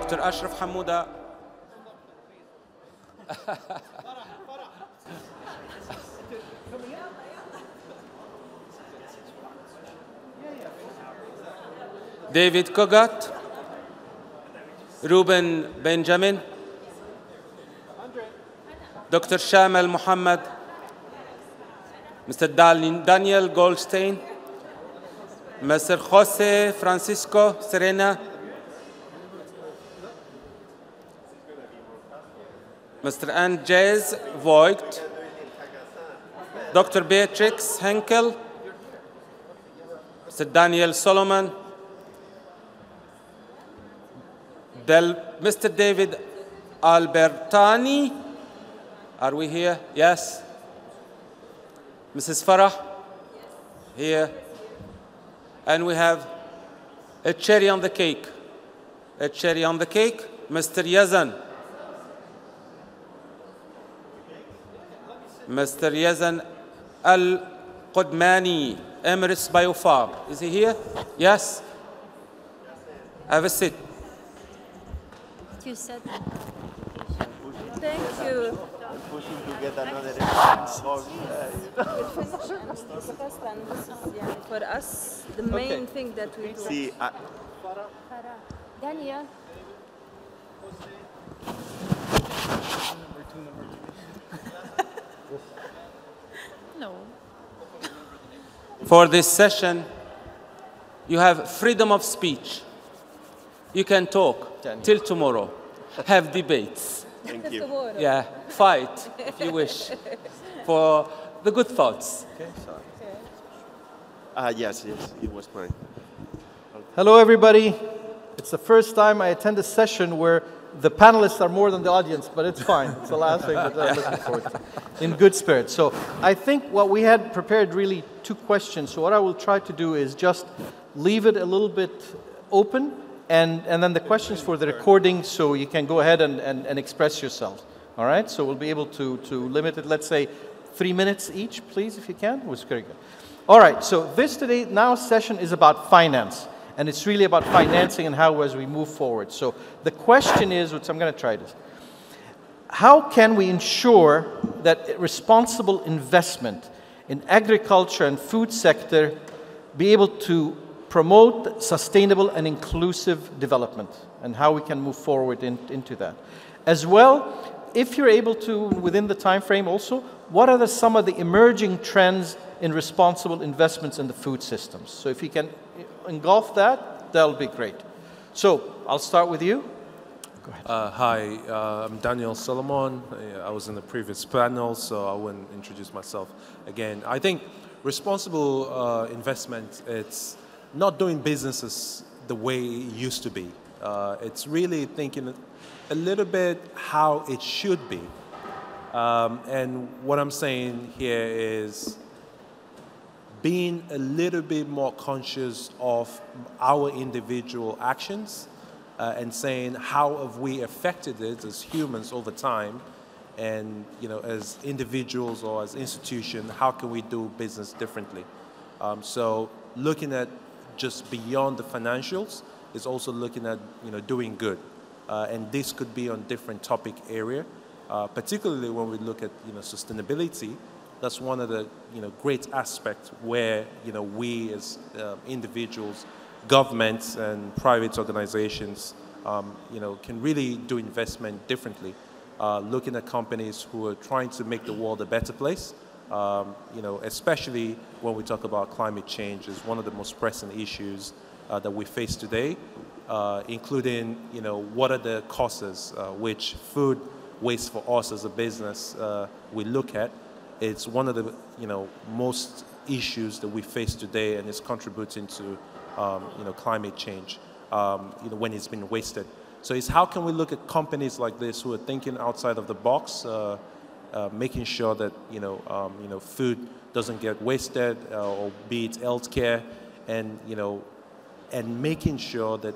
Dr. Ashraf Hamouda. David Kogat, Ruben Benjamin, Dr. Shamal Muhammad, Mr. Daniel Goldstein, Mr. Jose Francisco Serena, Mr. Andrzej Voigt, Dr. Beatrix Henkel, Mr. Daniel Solomon, Mr. David Albertani. Are we here? Yes. Mrs. Farah? Here. And we have a cherry on the cake. A cherry on the cake, Mr. Yazan. Mr. Yazan Al-Qudmani, Emirates Biofarm. Is he here? Yes? Have a seat. You said. Thank you. Pushing to get another For us, the main thing that we do. See, Daniel. No. For this session, you have freedom of speech. You can talk till tomorrow, have debates. thank you. Yeah, fight if you wish for the good thoughts. Okay, sorry. Yes, it was mine. Hello, everybody. It's the first time I attend a session where the panelists are more than the audience, but it's fine. It's the last thing, but I'm looking forward to it. In good spirit. So I think what we had prepared really 2 questions. So what I will try to do is just leave it a little bit open, and then the questions for the recording, so you can go ahead and express yourselves. All right? So we'll be able to limit it, let's say, 3 minutes each, please, if you can. It was very good. All right, so this today now session is about finance. And it's really about financing and how as we move forward. So the question is, which I'm going to try this, how can we ensure that responsible investment in agriculture and food sector be able to promote sustainable and inclusive development, and how we can move forward into that? As well, if you're able to, within the time frame also, what are some of the emerging trends in responsible investments in the food systems? So if you can engulf that, that'll be great. So I'll start with you. Go ahead. Hi, I'm Daniel Solomon. I was in the previous panel, so I wouldn't introduce myself again. I think responsible investment, it's not doing businesses the way it used to be. It's really thinking a little bit how it should be. And what I'm saying here is being a little bit more conscious of our individual actions and saying how have we affected it as humans over time, and as individuals or as institutions, how can we do business differently? So looking at just beyond the financials is also looking at doing good, and this could be on different topic area, particularly when we look at sustainability. That's one of the great aspects where we as individuals, governments, and private organizations can really do investment differently. Looking at companies who are trying to make the world a better place, especially when we talk about climate change, is one of the most pressing issues that we face today, including what are the causes which food waste for us as a business we look at. It's one of the most issues that we face today, and it's contributing to climate change when it's been wasted. So it's how can we look at companies like this who are thinking outside of the box, making sure that food doesn't get wasted, or be it healthcare, and making sure that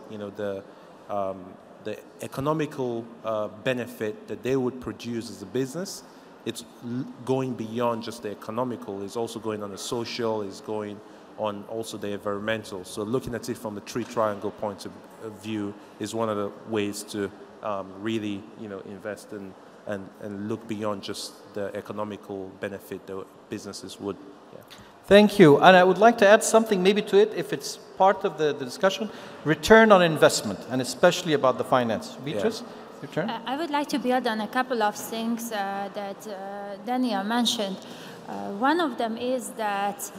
the economical benefit that they would produce as a business, it's going beyond just the economical. It's also going on the social, it's going on also the environmental. So looking at it from the three triangle point of view is one of the ways to really, invest and look beyond just the economical benefit that businesses would. Yeah. Thank you. And I would like to add something maybe to it, if it's part of the discussion, return on investment, and especially about the finance. Beatrice, your turn. I would like to build on a couple of things that Daniel mentioned. One of them is that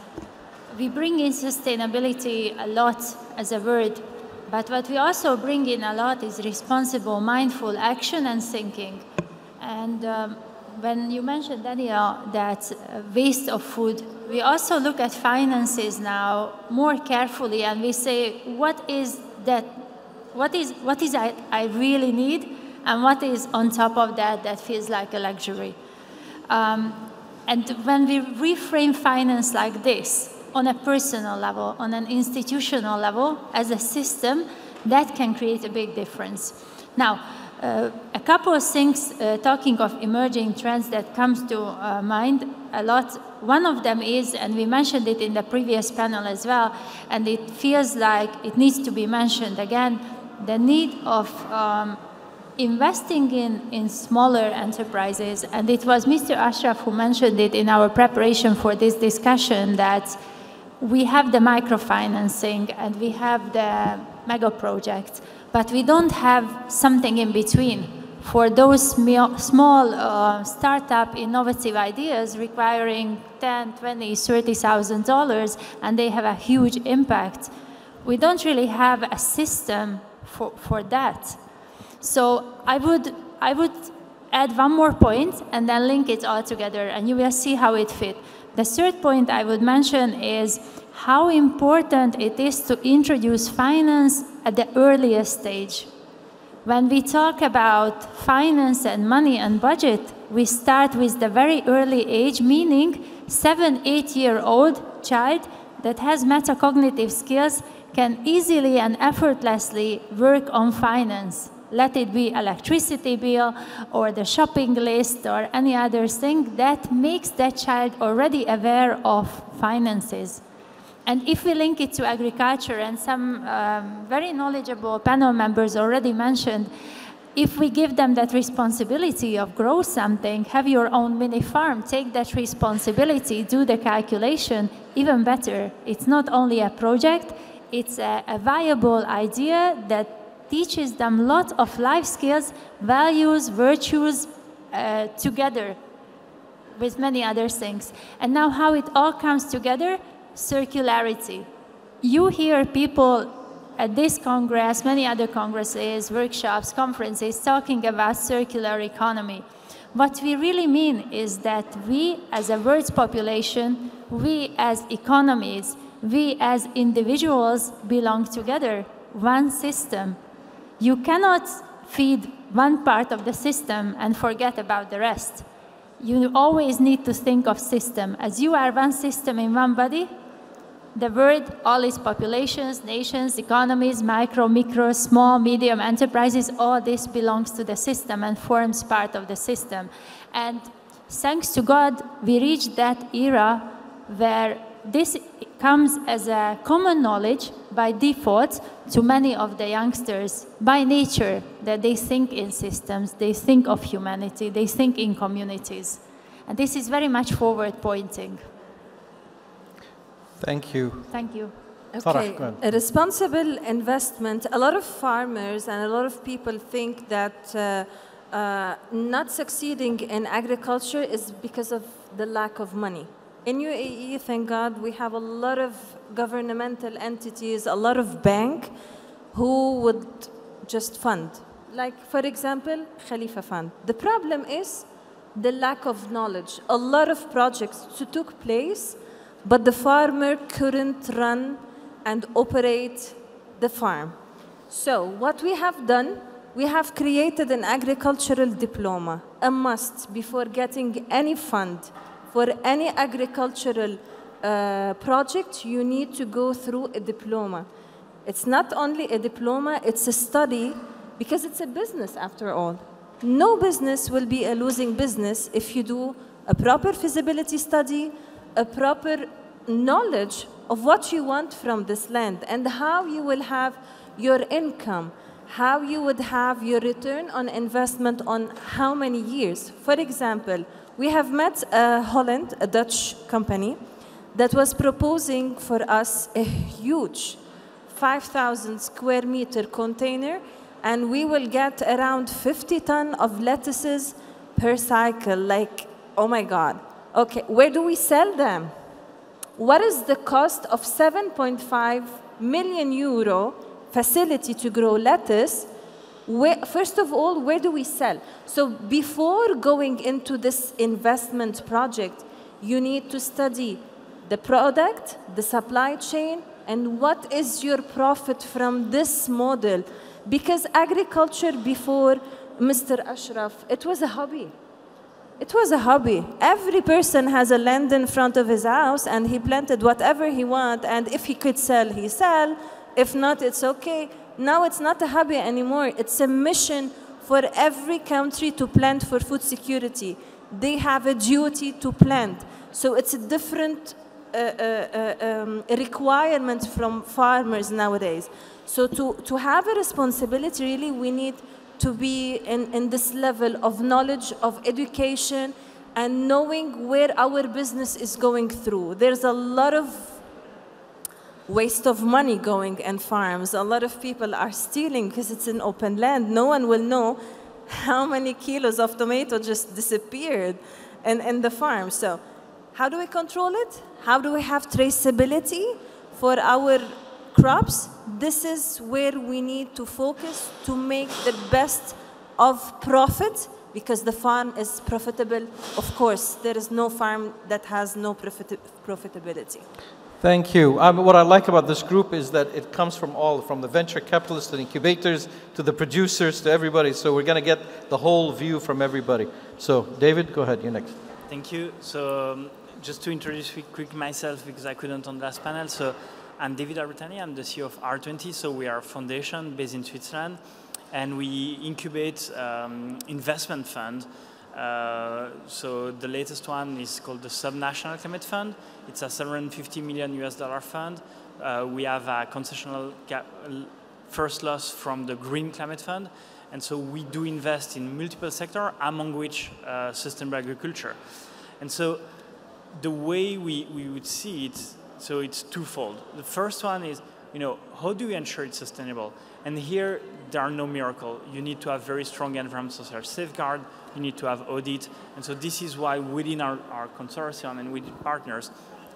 we bring in sustainability a lot as a word, but what we also bring in a lot is responsible, mindful action and thinking. And when you mentioned, Daniel, that waste of food, we also look at finances now more carefully, and we say, what is I really need, and what is on top of that feels like a luxury. And when we reframe finance like this, on a personal level, on an institutional level, as a system, that can create a big difference. Now, a couple of things, talking of emerging trends that comes to mind a lot. One of them is, and we mentioned it in the previous panel as well, and it feels like it needs to be mentioned again, the need of investing in smaller enterprises. And it was Mr. Ashraf who mentioned it in our preparation for this discussion, that we have the microfinancing and we have the mega projects, but we don't have something in between for those small startup innovative ideas requiring $10,000, $20,000, $30,000, and they have a huge impact. We don't really have a system for that. So I would add one more point and then link it all together, and you will see how it fits. The third point I would mention is how important it is to introduce finance at the earliest stage. When we talk about finance and money and budget, we start with the very early age, meaning 7-, 8-year-old child that has metacognitive skills can easily and effortlessly work on finance. Let it be electricity bill or the shopping list or any other thing that makes that child already aware of finances. And if we link it to agriculture, and some very knowledgeable panel members already mentioned, if we give them that responsibility of grow something, have your own mini farm, take that responsibility, do the calculation, even better. It's not only a project, it's a viable idea that teaches them a lot of life skills, values, virtues, together with many other things. And now how it all comes together, circularity. You hear people at this Congress, many other congresses, workshops, conferences, talking about circular economy. What we really mean is that we as a world's population, we as economies, we as individuals belong together, one system. You cannot feed one part of the system and forget about the rest. You always need to think of system. As you are one system in one body, the world, all its populations, nations, economies, micro, small, medium enterprises, all this belongs to the system and forms part of the system. And thanks to God, we reached that era where this comes as a common knowledge by default to many of the youngsters by nature, that they think in systems, they think of humanity, they think in communities. And this is very much forward pointing. Thank you. Thank you. Okay, a responsible investment. A lot of farmers and a lot of people think that not succeeding in agriculture is because of the lack of money. In UAE, thank God, we have a lot of governmental entities, a lot of banks who would just fund. Like, for example, Khalifa Fund. The problem is the lack of knowledge. A lot of projects took place, but the farmer couldn't run and operate the farm. So what we have done, we have created an agricultural diploma, a must before getting any fund. For any agricultural project, you need to go through a diploma. It's not only a diploma, it's a study, because it's a business after all. No business will be a losing business if you do a proper feasibility study, a proper knowledge of what you want from this land and how you will have your income, how you would have your return on investment on how many years. For example, we have met Holland, a Dutch company, that was proposing for us a huge 5,000 square meter container, and we will get around 50 tons of lettuces per cycle. Like, oh my God. Okay, where do we sell them? What is the cost of 7.5 million euro facility to grow lettuce? First of all, where do we sell? So before going into this investment project, you need to study the product, the supply chain, and what is your profit from this model. Because agriculture before Mr. Ashraf, it was a hobby. It was a hobby. Every person has a land in front of his house and he planted whatever he wants, and if he could sell, he sell. If not, it's okay. Now it's not a hobby anymore. It's a mission for every country to plant for food security. They have a duty to plant. So it's a different requirement from farmers nowadays. So to have a responsibility, really, we need to be in this level of knowledge, of education, and knowing where our business is going through. There's a lot of waste of money going in farms. A lot of people are stealing because it's an open land. No one will know how many kilos of tomato just disappeared in the farm. So how do we control it? How do we have traceability for our crops? This is where we need to focus to make the best of profit, because the farm is profitable. Of course, there is no farm that has no profitability. Thank you. What I like about this group is that it comes from all, from the venture capitalists to the incubators to the producers to everybody. So we're going to get the whole view from everybody. So David, go ahead. You're next. Thank you. So just to introduce quick myself, because I couldn't on the last panel. So I'm David Arutani. I'm the CEO of R20. So we are a foundation based in Switzerland, and we incubate investment fund. So the latest one is called the Subnational Climate Fund. It's a $750 million US fund. We have a concessional first loss from the Green Climate Fund. And so we do invest in multiple sectors, among which sustainable agriculture. And so the way we would see it, so it's twofold. The first one is, how do we ensure it's sustainable? And here, there are no miracles. You need to have very strong environmental social safeguard. You need to have audit. And so this is why within our consortium and with partners,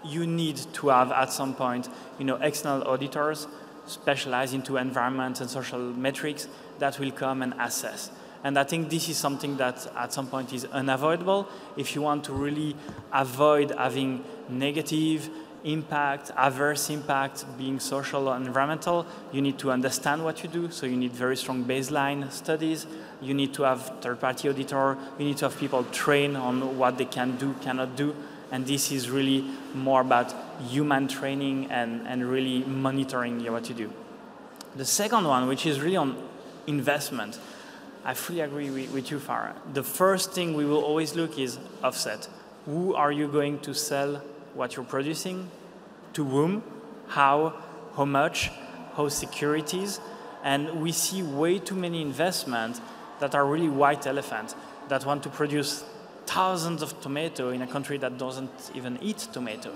you need to have at some point, external auditors specialized into environment and social metrics that will come and assess. And I think this is something that at some point is unavoidable. If you want to really avoid having negative impact, adverse impact, being social or environmental, you need to understand what you do. So you need very strong baseline studies. You need to have third-party auditor. You need to have people trained on what they can do, cannot do. And this is really more about human training and really monitoring what you do. The second one, which is really on investment, I fully agree with you, Farah. The first thing we will always look is offset. Who are you going to sell what you're producing? To whom? How much? How securities? And we see way too many investments that are really white elephant, that want to produce thousands of tomato in a country that doesn't even eat tomato.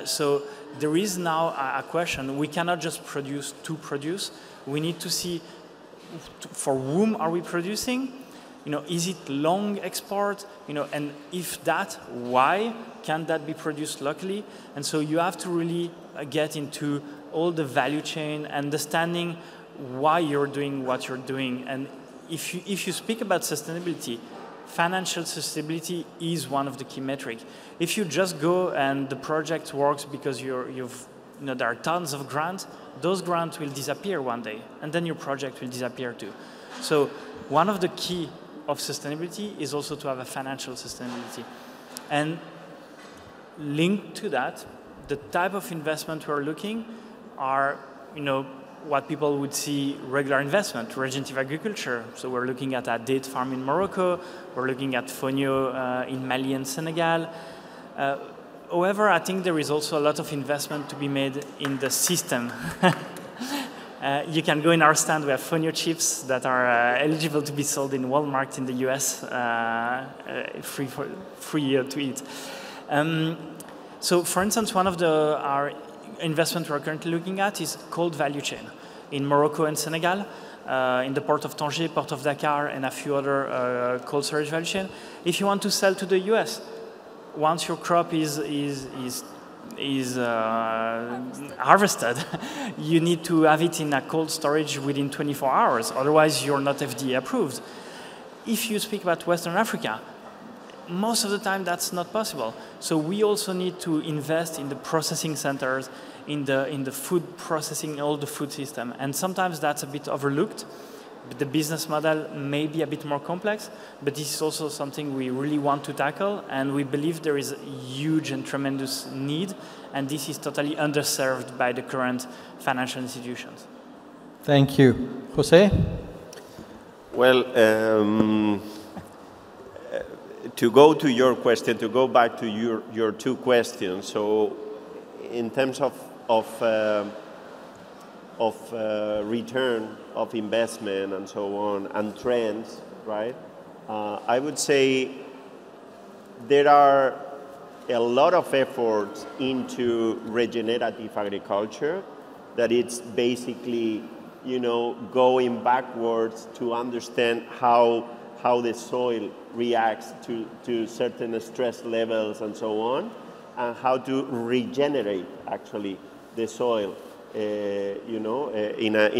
So there is now a question. We cannot just produce to produce. We need to see for whom are we producing? Is it long export? And if that, why can't that be produced locally? And so you have to really get into all the value chain, understanding why you're doing what you're doing. And if you speak about sustainability, financial sustainability is one of the key metrics. If you just go and the project works because there are tons of grants, those grants will disappear one day, and then your project will disappear too. So one of the key of sustainability is also to have a financial sustainability. And linked to that, the type of investment we're looking are, what people would see regular investment, regenerative agriculture. So we're looking at a date farm in Morocco. We're looking at fonio in Mali and Senegal. However, I think there is also a lot of investment to be made in the system. You can go in our stand. We have Fonio chips that are eligible to be sold in Walmart in the US, free to eat. So, for instance, one of our investments we're currently looking at is cold value chain in Morocco and Senegal, in the port of Tanger, port of Dakar, and a few other cold storage value chain. If you want to sell to the US, once your crop is harvested, you need to have it in a cold storage within 24 hours. Otherwise, you're not FDA approved. If you speak about Western Africa, most of the time that's not possible. So we also need to invest in the processing centers, in the food processing, all the food system. And sometimes that's a bit overlooked. But the business model may be a bit more complex, but this is also something we really want to tackle, and we believe there is a huge and tremendous need, and this is totally underserved by the current financial institutions. Thank you. Jose? Well, to go to your question, to go back to your two questions, so in terms of return of investment and so on, and trends, right? I would say there are a lot of efforts into regenerative agriculture, that it's basically, going backwards to understand how the soil reacts to certain stress levels and so on, and how to regenerate actually the soil. In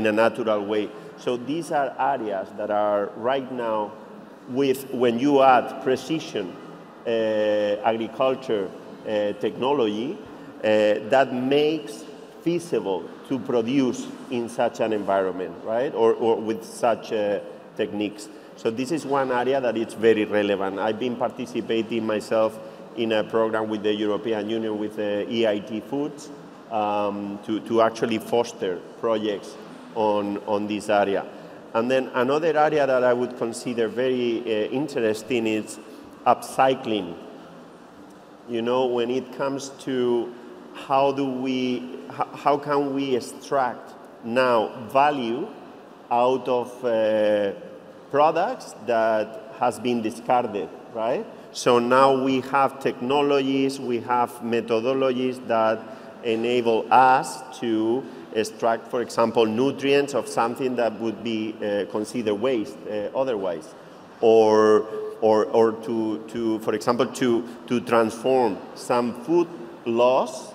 a natural way. So these are areas that are right now, when you add precision agriculture technology, that makes feasible to produce in such an environment, right? Or with such techniques. So this is one area that is very relevant. I've been participating myself in a program with the European Union with EIT Foods, to actually foster projects on this area. And then another area that I would consider very interesting is upcycling. When it comes to how can we extract now value out of products that has been discarded, right? So now we have technologies, we have methodologies that enable us to extract, for example, nutrients of something that would be considered waste otherwise, or to for example, to transform some food loss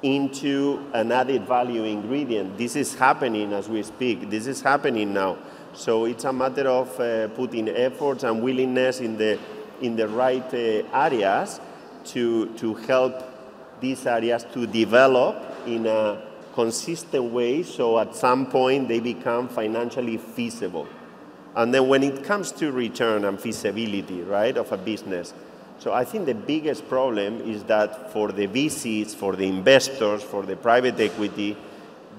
into an added value ingredient. This is happening as we speak. This is happening now. So it's a matter of putting efforts and willingness in the right areas to help these areas to develop in a consistent way, so at some point they become financially feasible. And then when it comes to return and feasibility, right, of a business, so I think the biggest problem is that for the VCs, for the investors, for the private equity,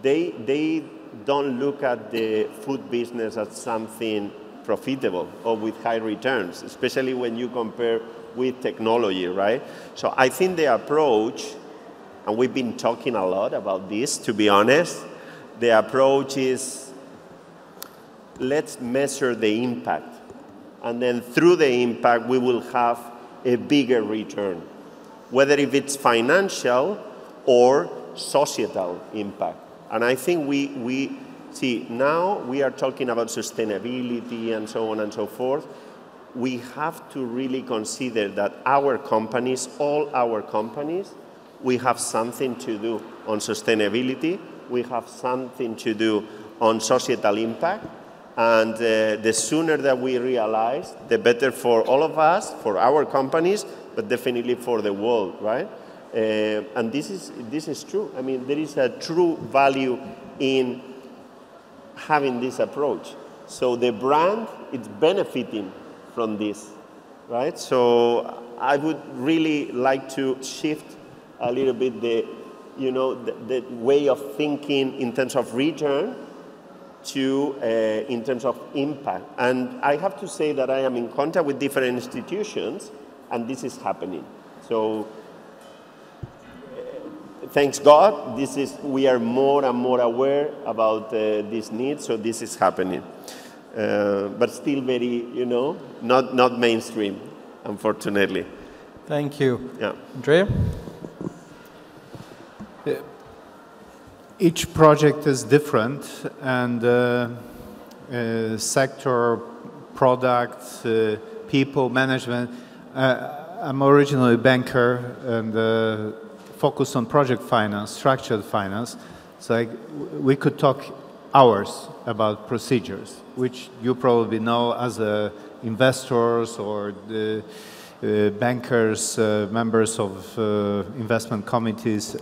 they don't look at the food business as something profitable or with high returns, especially when you compare with technology, right? So I think the approach, and we've been talking a lot about this, to be honest, the approach is, let's measure the impact. And then through the impact, we will have a bigger return, whether if it's financial or societal impact. And I think we see, now we are talking about sustainability and so on and so forth. We have to really consider that our companies, all our companies, we have something to do on sustainability. We have something to do on societal impact. And the sooner that we realize, the better for all of us, for our companies, but definitely for the world, right? And this is true. I mean, there is a true value in having this approach. So the brand is benefiting from this, right? So I would really like to shift a little bit the way of thinking in terms of return to in terms of impact. And I have to say that I am in contact with different institutions, and this is happening. So thanks God, we are more and more aware about this need, so this is happening. But still very, not mainstream, unfortunately. Thank you. Yeah. Andrea? Each project is different, and sector, product, people, management. I'm originally a banker and focused on project finance, structured finance. So we could talk hours about procedures, which you probably know as investors or the bankers, members of investment committees.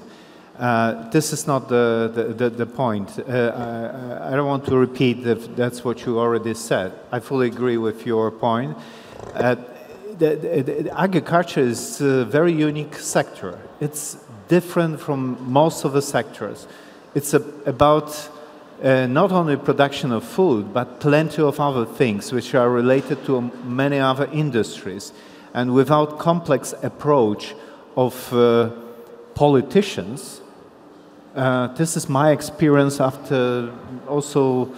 This is not the point. I don't want to repeat that's what you already said. I fully agree with your point. The agriculture is a very unique sector. It's different from most of the sectors. It's about not only production of food, but plenty of other things which are related to many other industries. And without complex approach of politicians, this is my experience after also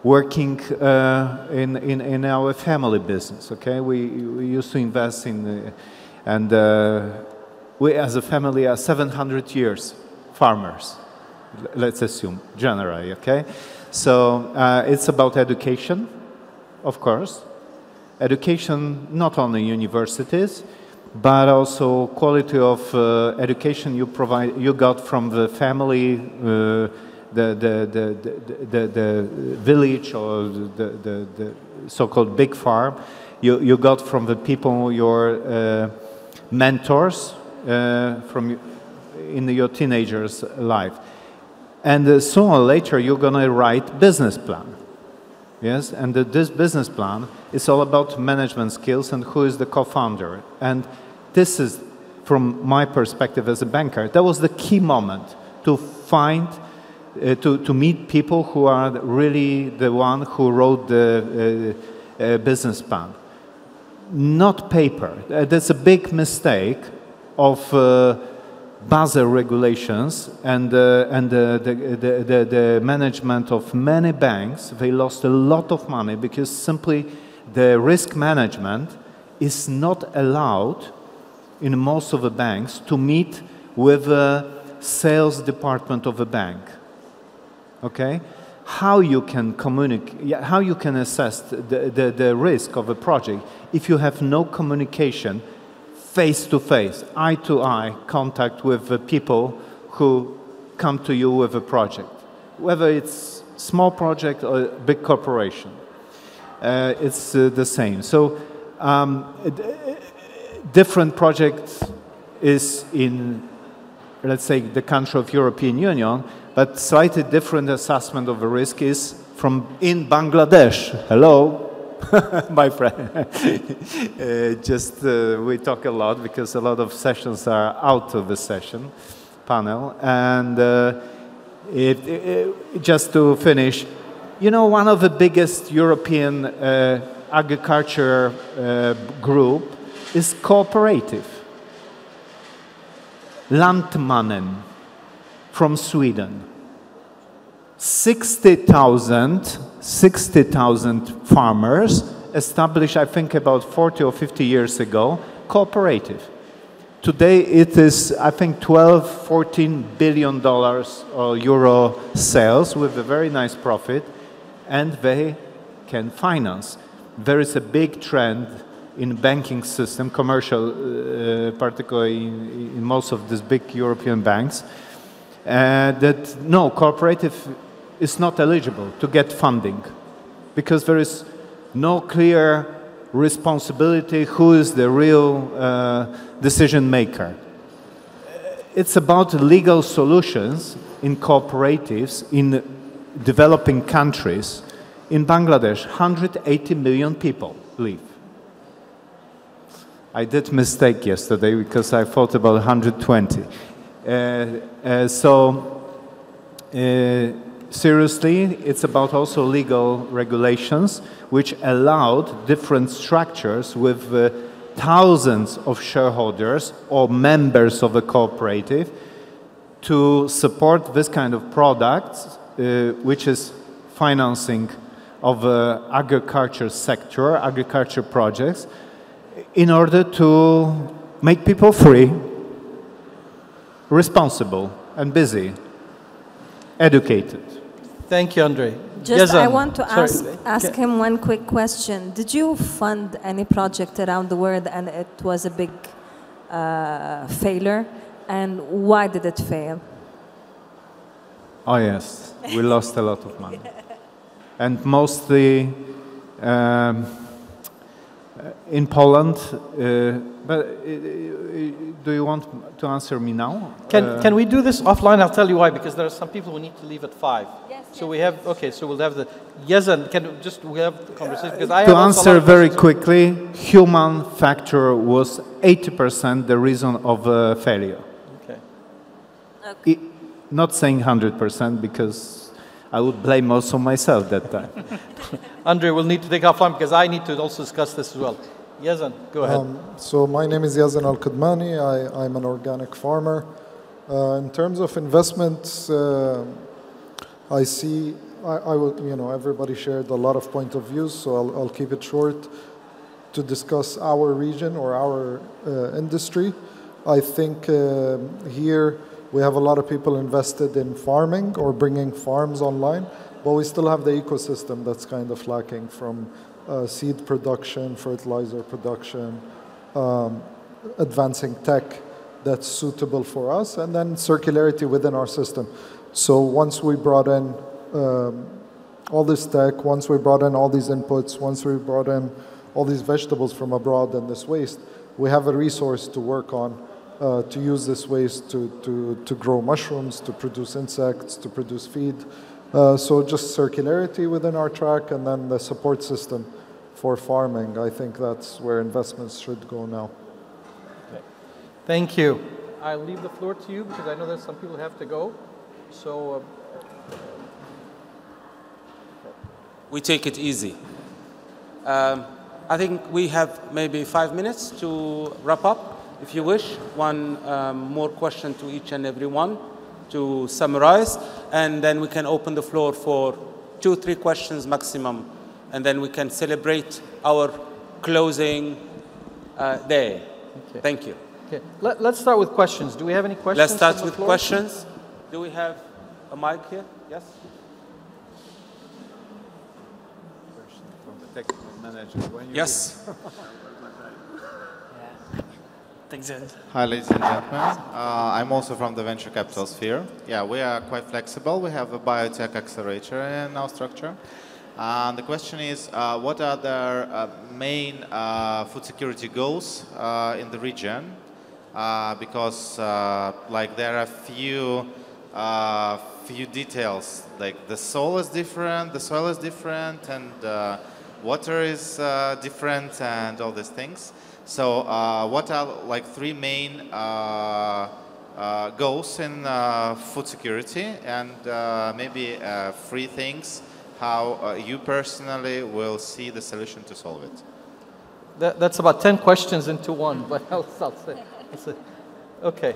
working in our family business. Okay, we used to invest in, and we as a family are 700 years farmers. Let's assume generally. Okay, so it's about education, of course. Education, not only universities, but also quality of education you got from the family, the village, or the so-called big farm. You got from the people, your mentors in your teenager's life. And sooner or later, you're going to write business plan. Yes, and this business plan is all about management skills and who is the co-founder. And this is, from my perspective as a banker, that was the key moment to find, to meet people who are really the one who wrote the business plan. Not paper. That's a big mistake of Basel regulations and the management of many banks. They lost a lot of money because simply the risk management is not allowed in most of the banks to meet with the sales department of a bank. Okay? How you can communicate, how you can assess the risk of a project if you have no communication, face-to-face, eye-to-eye contact with the people who come to you with a project, whether it's small project or big corporation. It's the same. So different projects is in, let's say, the country of European Union, but slightly different assessment of the risk is from in Bangladesh. Hello. My friend, we talk a lot because a lot of sessions are out of the session panel. And just to finish, one of the biggest European agriculture group is cooperative. Lantmannen from Sweden. 60,000 farmers established, I think, about 40 or 50 years ago, cooperative. Today it is, I think, $14 billion or euro sales with a very nice profit, and they can finance. There is a big trend in banking system, commercial, particularly in most of these big European banks, that no, cooperative is not eligible to get funding because there is no clear responsibility who is the real decision maker. It's about legal solutions in cooperatives in developing countries. In Bangladesh, 180 million people live. I did mistake yesterday because I thought about 120. Seriously, it's about also legal regulations which allowed different structures with thousands of shareholders or members of a cooperative to support this kind of products, which is financing of agriculture sector, agriculture projects, in order to make people free, responsible, and busy, educated. Thank you, Andre. Just, I Yazan. want to Sorry. ask him one quick question. Did you fund any project around the world and it was a big failure? And why did it fail? Oh yes, we lost a lot of money. And mostly in Poland, but do you want to answer me now? Can we do this offline? I'll tell you why, because there are some people who need to leave at 5. Yes, so we have, okay, so we'll have the, Yazan, we have the conversation? Because I to have also a answer lot of very questions. quickly, human factor was 80% the reason of failure. Okay. Not saying 100% because I would blame also myself that time. Andre, we'll need to take offline because I need to also discuss this as well. Yazan, go ahead. So my name is Yazan Al-Qudmani. I'm an organic farmer. In terms of investments, I see, I would, you know, everybody shared a lot of point of views, so I'll keep it short to discuss our region or our industry. I think here we have a lot of people invested in farming or bringing farms online, but we still have the ecosystem that's kind of lacking, from seed production, fertilizer production, advancing tech that's suitable for us, and then circularity within our system. So once we brought in all this tech, once we brought in all these inputs, once we brought in all these vegetables from abroad and this waste, we have a resource to work on to use this waste to grow mushrooms, to produce insects, to produce feed. So just circularity within our track, and then the support system for farming. I think that's where investments should go now. Okay. Thank you. I'll leave the floor to you because I know that some people have to go. So we take it easy. I think we have maybe 5 minutes to wrap up. If you wish, one more question to each and every one to summarize, and then we can open the floor for 2-3 questions maximum, and then we can celebrate our closing day. Okay. Thank you. okay. Let's start with questions. Do we have any questions? Let's start from the with floor? questions. Do we have a mic here? Yes? From the technical manager. Yes. Thanks, Ed. Hi, ladies and gentlemen. I'm also from the venture capital sphere. Yeah, we are quite flexible. We have a biotech accelerator in our structure. The question is, what are the main food security goals in the region? Because like there are few details, like the soil is different, and water is different, and all these things. So what are like 3 main goals in food security, and maybe 3 things how you personally will see the solution to solve it? That's about 10 questions into one, but I'll say. Okay.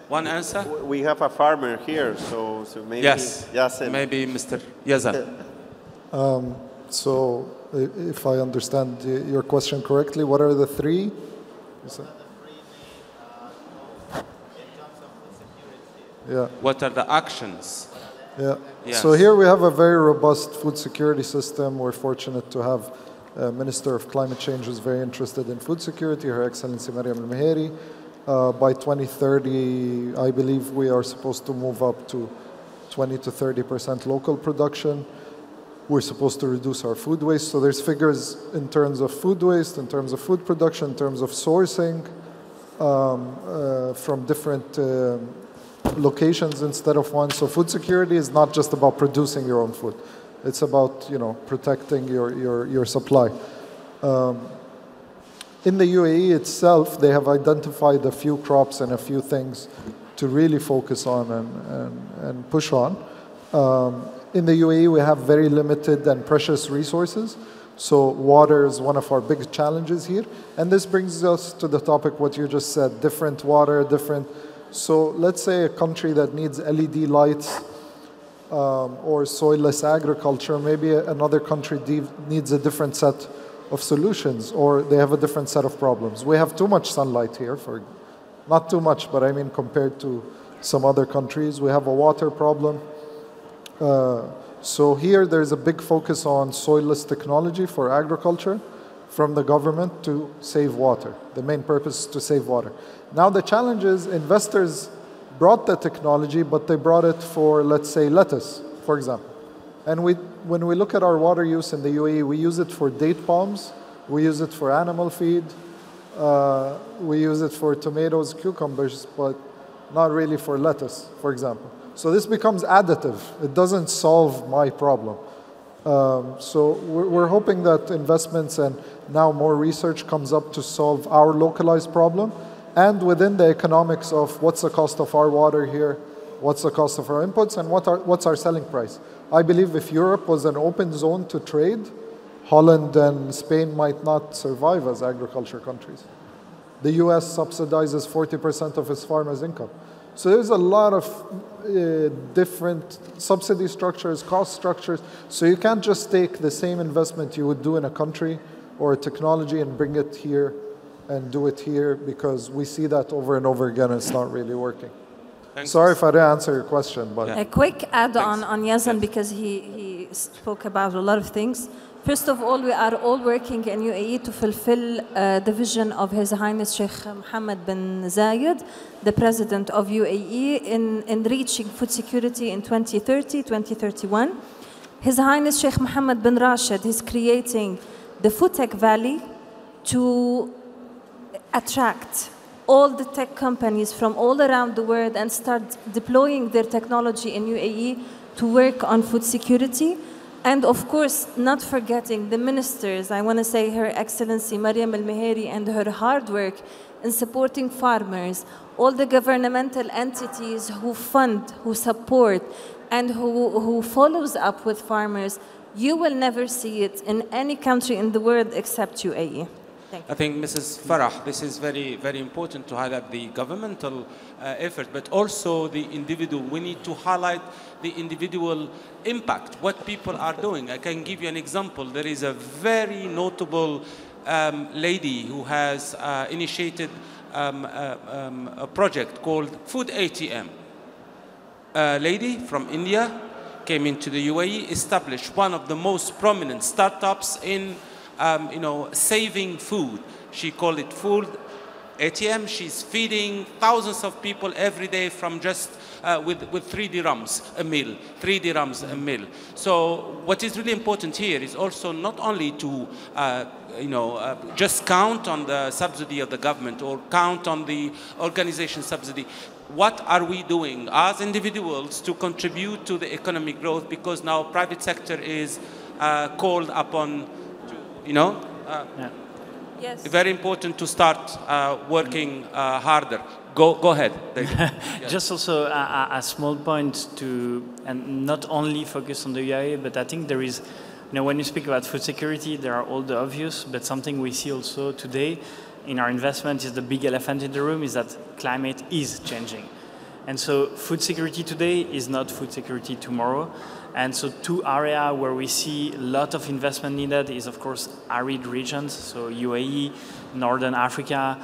One answer? We have a farmer here, so maybe Yes. Yazan. Maybe Mr. Yazan. So if I understand your question correctly, what are the 3? Yeah. What are the actions? Yeah. Yes. So here we have a very robust food security system. We're fortunate to have a Minister of Climate Change who's very interested in food security, Her Excellency Mariam Al-Meheri. By 2030, I believe we are supposed to move up to 20 to 30% local production. We're supposed to reduce our food waste. So there's figures in terms of food waste, in terms of food production, in terms of sourcing from different locations instead of one. So food security is not just about producing your own food. It's about, you know, protecting your supply. In the UAE itself, they have identified a few crops and a few things to really focus on and push on. In the UAE, we have very limited and precious resources. So water is one of our big challenges here. And this brings us to the topic, what you just said, different water, different So let's say a country that needs LED lights or soilless agriculture, maybe another country needs a different set of solutions, or they have a different set of problems. We have too much sunlight here, not too much, but I mean compared to some other countries. We have a water problem. So here there's a big focus on soilless technology for agriculture from the government to save water. The main purpose is to save water. Now the challenge is investors brought the technology, but they brought it for, let's say, lettuce, for example. And when we look at our water use in the UAE, we use it for date palms, we use it for animal feed, we use it for tomatoes, cucumbers, but not really for lettuce, for example. So this becomes additive. It doesn't solve my problem. So we're hoping that investments and now more research comes up to solve our localized problem, and within the economics of what's the cost of our water here, what's the cost of our inputs, and what's our selling price. I believe if Europe was an open zone to trade, Holland and Spain might not survive as agriculture countries. The US subsidizes 40% of its farmers' income. So there's a lot of different subsidy structures, cost structures. So you can't just take the same investment you would do in a country or a technology and bring it here and do it here, because we see that over and over again and it's not really working. Sorry if I didn't answer your question, but... A quick add-on on Yazan, because he spoke about a lot of things. First of all, we are all working in UAE to fulfill the vision of His Highness Sheikh Mohammed bin Zayed, the President of UAE, in reaching food security in 2030, 2031. His Highness Sheikh Mohammed bin Rashid is creating the Food Tech Valley to attract all the tech companies from all around the world and start deploying their technology in UAE to work on food security. And of course, not forgetting the ministers. I want to say Her Excellency Mariam Al-Meheri and her hard work in supporting farmers, all the governmental entities who fund, who support, and who follows up with farmers. You will never see it in any country in the world except UAE. I think, Mrs. Farah, this is very, very important to highlight the governmental effort, but also the individual. We need to highlight the individual impact, what people are doing. I can give you an example. There is a very notable lady who has initiated a project called Food ATM. A lady from India came into the UAE, established one of the most prominent startups in saving food. She called it Food ATM. She's feeding thousands of people every day from just with 3 dirhams a meal, 3 dirhams a meal. So what is really important here is also not only to just count on the subsidy of the government or count on the organization subsidy. What are we doing as individuals to contribute to the economic growth? Because now private sector is called upon. Yes. Very important to start working harder. Go ahead. Yes. Just also a small point and not only focus on the UAE, but I think there is, when you speak about food security, there are all the obvious, but something we see also today in our investment is the big elephant in the room, is that climate is changing. And so food security today is not food security tomorrow. And so 2 areas where we see a lot of investment needed is, of course, arid regions, so UAE, Northern Africa.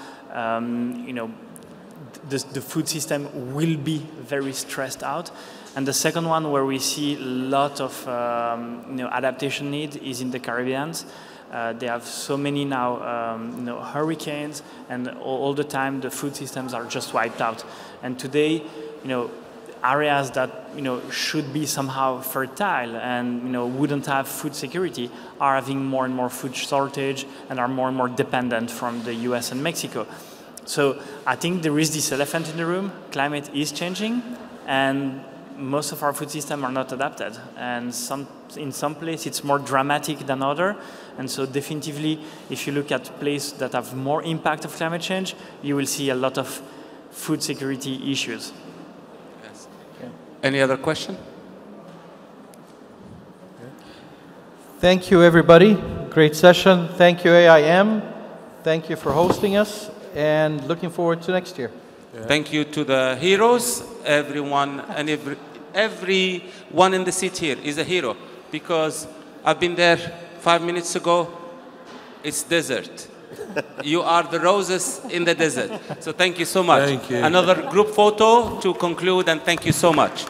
The food system will be very stressed out. And the second one where we see a lot of adaptation need is in the Caribbean. They have so many now hurricanes, and all the time the food systems are just wiped out. And today, areas that should be somehow fertile and wouldn't have food security are having more and more food shortage and are more and more dependent from the US and Mexico. So I think there is this elephant in the room. Climate is changing, and most of our food systems are not adapted. And in some places it's more dramatic than other. And so definitively, if you look at places that have more impact of climate change, you will see a lot of food security issues. Any other question? Thank you, everybody. Great session. Thank you, AIM. Thank you for hosting us, and looking forward to next year. Thank you to the heroes, everyone, and everyone in the seat here is a hero, because I've been there 5 minutes ago. It's desert. You are the roses in the desert. So thank you so much. Thank you. Another group photo to conclude, and thank you so much.